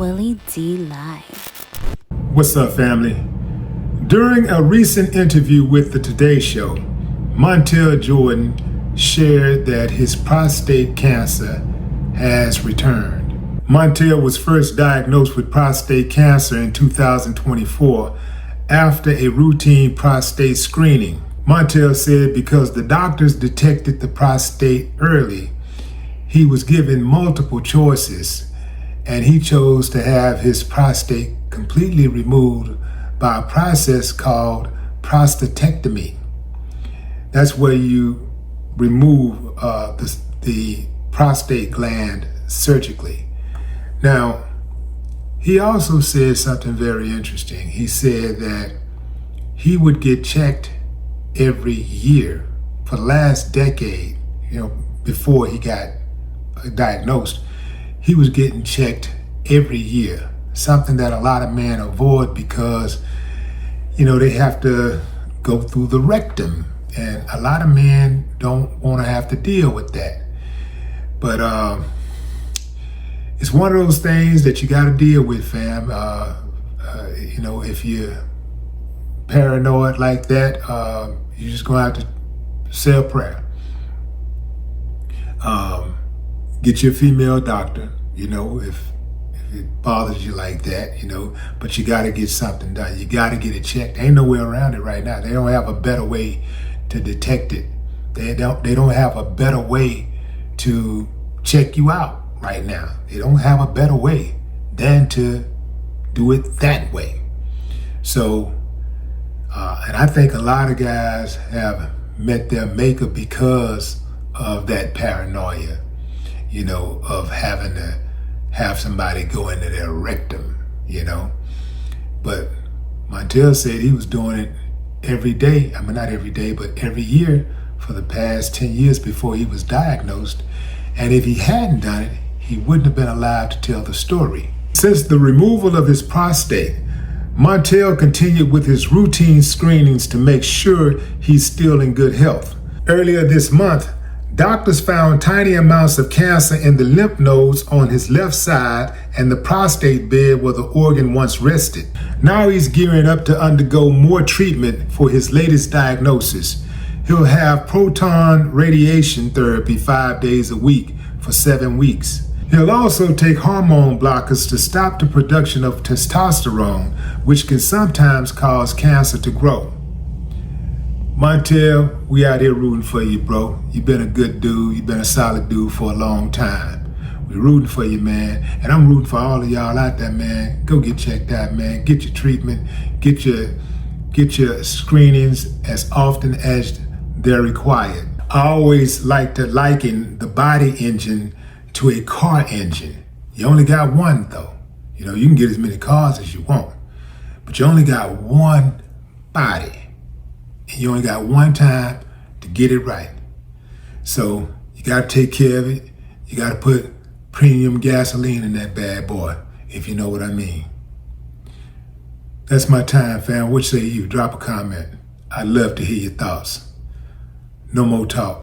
Willie D Live. What's up, family? During a recent interview with the Today Show, Montell Jordan shared that his prostate cancer has returned. Montell was first diagnosed with prostate cancer in 2024 after a routine prostate screening. Montell said because the doctors detected the prostate early, he was given multiple choices, and he chose to have his prostate completely removed by a process called prostatectomy. That's where you remove the prostate gland surgically. Now, he also said something very interesting. He said that he would get checked every year for the last decade, before he got diagnosed. He was getting checked every year, something that a lot of men avoid because, they have to go through the rectum, and a lot of men don't want to have to deal with that. But it's one of those things that you got to deal with, fam. If you're paranoid like that, you're just going to have to say a prayer. Get your female doctor, if it bothers you like that, but you got to get something done. You got to get it checked. Ain't no way around it right now. They don't have a better way to detect it. They don't have a better way to check you out right now. They don't have a better way than to do it that way. So, and I think a lot of guys have met their maker because of that paranoia, of having to have somebody go into their rectum, But Montell said he was doing it every day. I mean, not every day, but every year for the past 10 years before he was diagnosed. And if he hadn't done it, he wouldn't have been alive to tell the story. Since the removal of his prostate, Montell continued with his routine screenings to make sure he's still in good health. Earlier this month, doctors found tiny amounts of cancer in the lymph nodes on his left side and the prostate bed where the organ once rested. Now he's gearing up to undergo more treatment for his latest diagnosis. He'll have proton radiation therapy 5 days a week for 7 weeks. He'll also take hormone blockers to stop the production of testosterone, which can sometimes cause cancer to grow. Montell, we out here rooting for you, bro. You've been a good dude. You've been a solid dude for a long time. We're rooting for you, man. And I'm rooting for all of y'all out there, man. Go get checked out, man. Get your treatment. Get your screenings as often as they're required. I always like to liken the body engine to a car engine. You only got one, though. You can get as many cars as you want, but you only got one body. And you only got one time to get it right. So you got to take care of it. You got to put premium gasoline in that bad boy, if you know what I mean. That's my time, fam. What say you? Drop a comment. I'd love to hear your thoughts. No more talk.